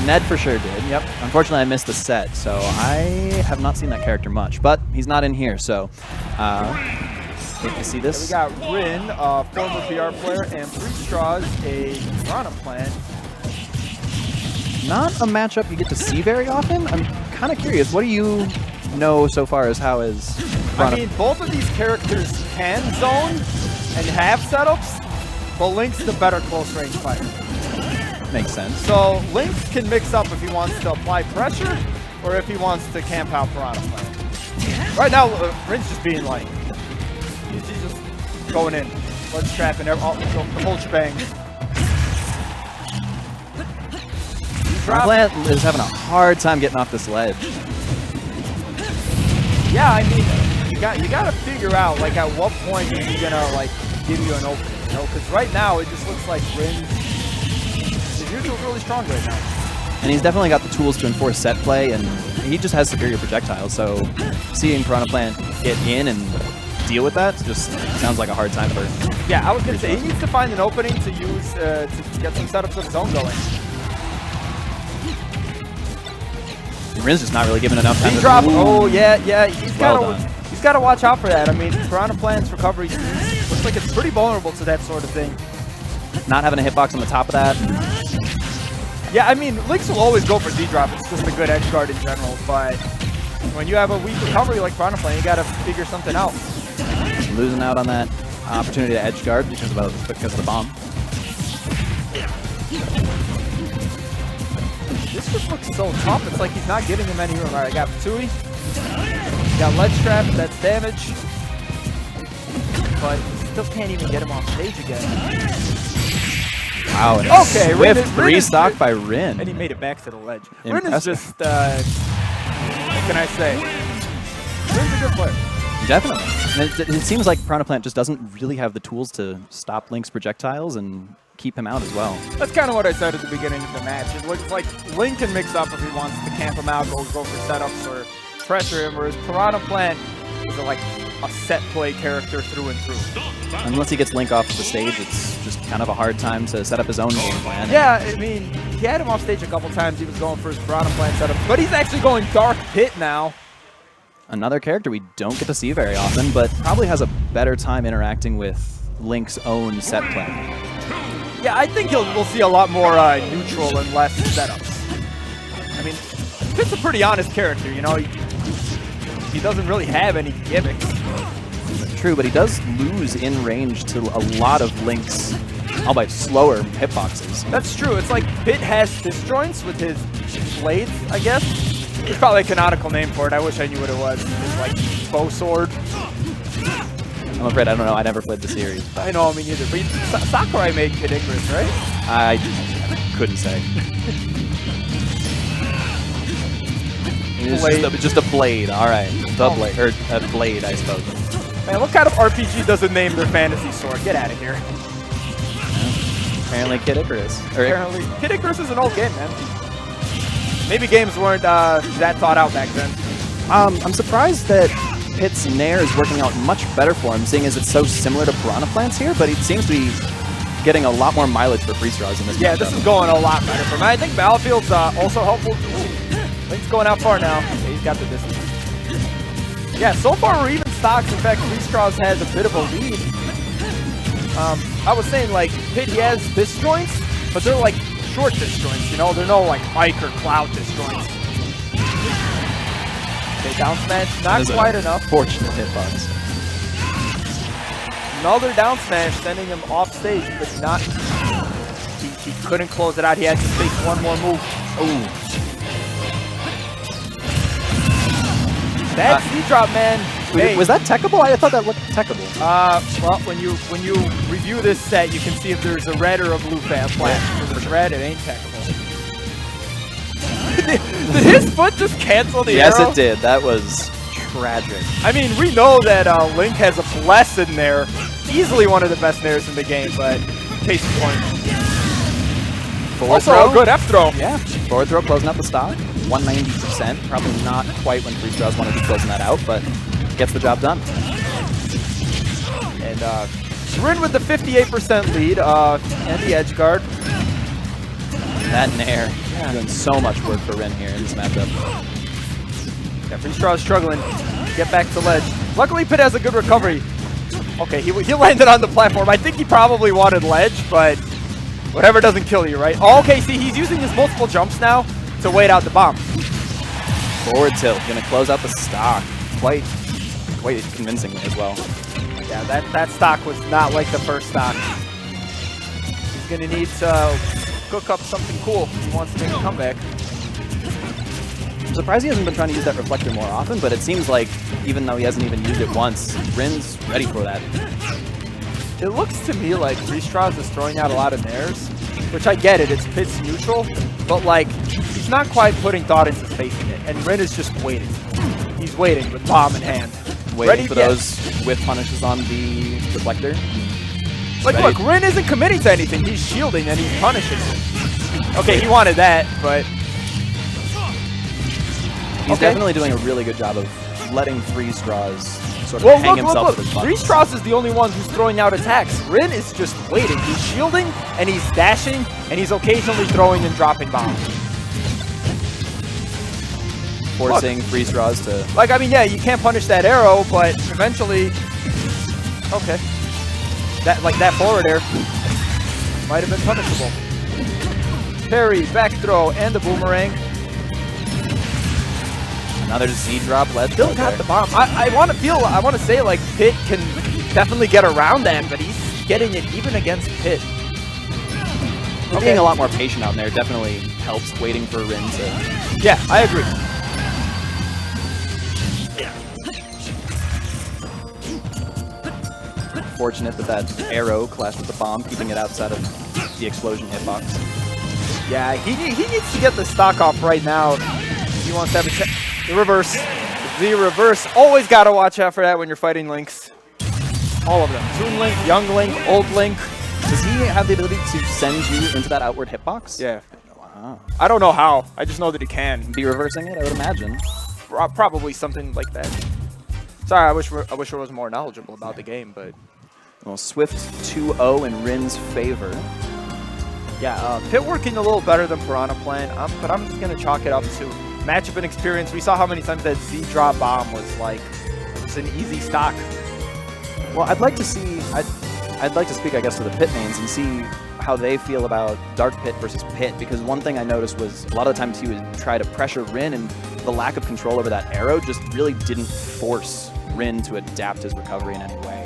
Ned for sure did, yep. Unfortunately, I missed the set, so I have not seen that character much, but he's not in here, so you see this? We got RIN, former PR player, and 3 Straws, a Pirahna plant. Not a matchup you get to see very often. I'm kind of curious. What do you know so far as how is Pirahna? I mean, both of these characters can zone and have setups, but Link's the better close-range fighter. Makes sense. So Link can mix up if he wants to apply pressure or if he wants to camp out Pirahna plant. Right now, Rin's just being like, he's just going in. Let's trap and the whole shebang. Pirahna plant is having a hard time getting off this ledge. Yeah, I mean, you gotta figure out like at what point is he gonna like give you an opening, you know? Because right now it just looks like Rin is usually really strong right now. And he's definitely got the tools to enforce set play, and he just has superior projectiles. So seeing Pirahna plant get in and deal with that just sounds like a hard time for. Yeah, I was gonna say he needs to find an opening to use to get some setups of his own going. Rin's just not really given enough time. D-drop. Oh yeah. He's gotta watch out for that. I mean, Pirahna plant's recovery looks like it's pretty vulnerable to that sort of thing. Not having a hitbox on the top of that. Yeah, I mean, Lynx will always go for D-drop. It's just a good edge guard in general. But when you have a weak recovery like Pirahna plant, you gotta figure something out. Losing out on that opportunity to edge guard because of the bomb. This just looks so tough. It's like he's not giving him any room. All right, I got Tui. Got ledge trap. That's damage. But still can't even get him off stage again. Wow. Okay, Swift restock by Rin. And he made it back to the ledge. Impressive. Rin is just, what can I say? Rin's a good player. Definitely. And it seems like Pirahna plant just doesn't really have the tools to stop Link's projectiles and keep him out as well. That's kind of what I said at the beginning of the match. It looks like Link can mix up if he wants to camp him out, go for setups or pressure him, whereas Pirahna plant is like a set play character through and through. Unless he gets Link off the stage, it's just kind of a hard time to set up his own game plan. Yeah, I mean, he had him off stage a couple times. He was going for his Pirahna plant setup, but he's actually going Dark Pit now. Another character we don't get to see very often, but probably has a better time interacting with Link's own set play. Yeah, I think we'll see a lot more neutral and less setups. I mean, Pit's a pretty honest character, you know. He doesn't really have any gimmicks. True, but he does lose in range to a lot of Link's, albeit slower, hitboxes. That's true. It's like Pit has disjoints with his blades, I guess. There's probably a canonical name for it. I wish I knew what it was. It's like bow sword. I'm afraid I don't know. I never played the series. I know, me neither. But Sakurai made Kid Icarus, right? I couldn't say. It's just a blade. All right, the blade, or a blade, I suppose. Man, what kind of RPG doesn't name their fantasy sword? Get out of here. Apparently, Kid Icarus. Apparently, Kid Icarus is an old game, man. Maybe games weren't that thought out back then. I'm surprised that Pit's Nair is working out much better for him, seeing as it's so similar to Pirahna plants here, but he seems to be getting a lot more mileage for free straws in this matchup. Yeah, this is going a lot better for him. I think Battlefield's also helpful too. Link's going out far now. Yeah, he's got the distance. Yeah, so far we're even stocks. In fact, Free Straws has a bit of a lead. I was saying, like, Pit, he has disjoints, but they're like short disjoints, you know? They're no like Ike or Cloud disjoints. Okay, down smash, not quite enough. Fortunate hitbox. Another down smash, sending him off stage, but not. He couldn't close it out. He had to take one more move. Ooh. That C-drop, man. Hey. Was that techable? I thought that looked techable. Well, when you review this set, you can see if there's a red or a blue flash. If it's red, it ain't techable. Did his foot just cancel the arrow? Yes, it did. That was tragic. I mean, we know that Link has a blessed nair. Easily one of the best nairs in the game, but case in point. Also, a good F throw. Yeah, forward throw closing out the stock. 190%. Probably not quite when Free Straws want to be closing that out, but gets the job done. And Rin with the 58% lead and the edge guard. That Nair doing so much work for Rin here in this matchup. Yeah, Free Straw is struggling. Get back to ledge. Luckily, Pit has a good recovery. Okay, he landed on the platform. I think he probably wanted ledge, but whatever doesn't kill you, right? Oh, okay, see, he's using his multiple jumps now to wait out the bomb. Forward tilt, gonna close out the stock quite convincingly as well. Yeah, that stock was not like the first stock. He's gonna need to cook up something cool if he wants to make a comeback. I'm surprised he hasn't been trying to use that reflector more often, but it seems like even though he hasn't even used it once, Rin's ready for that. It looks to me like Free Straws is throwing out a lot of nairs, which I get it, it's Pit's neutral, but like, he's not quite putting thought into spacing it, and Rin is just waiting. He's waiting with bomb in hand. Waiting for those whiff punishes on the reflector. Like, look, Rin isn't committing to anything. He's shielding and he's punishing. Okay, he wanted that, but... He's definitely doing a really good job of letting Free Straws sort of hang himself with his buttons. Free Straws is the only one who's throwing out attacks. Rin is just waiting. He's shielding, and he's dashing, and he's occasionally throwing and dropping bombs. Forcing Free Straws to... Like, I mean, yeah, you can't punish that arrow, but eventually... Okay. That forward air might have been punishable. Parry, back throw, and the boomerang. Another Z drop. Let's Still got the bomb. I want to say like Pit can definitely get around that, but he's getting it even against Pit. Being a lot more patient out there definitely helps, waiting for Rin to... Yeah, I agree. Fortunate that arrow clashed with the bomb, keeping it outside of the explosion hitbox. Yeah, he needs to get the stock off right now. He wants to have a check. The reverse. The reverse. Always got to watch out for that when you're fighting Links. All of them. Toon Link, Young Link, Old Link. Does he have the ability to send you into that outward hitbox? Yeah. Wow. I don't know how. I just know that he can. Be reversing it, I would imagine. Probably something like that. Sorry, I wish I was more knowledgeable about the game, but... Well, Swift 2-0 in Rin's favor. Yeah, Pit working a little better than Pirahna playing, but I'm just going to chalk it up to matchup and experience. We saw how many times that Z drop bomb was like, it's an easy stock. Well, I'd like to see, I'd like to speak, I guess, to the Pit mains and see how they feel about Dark Pit versus Pit, because one thing I noticed was a lot of the times he would try to pressure Rin, and the lack of control over that arrow just really didn't force Rin to adapt his recovery in any way.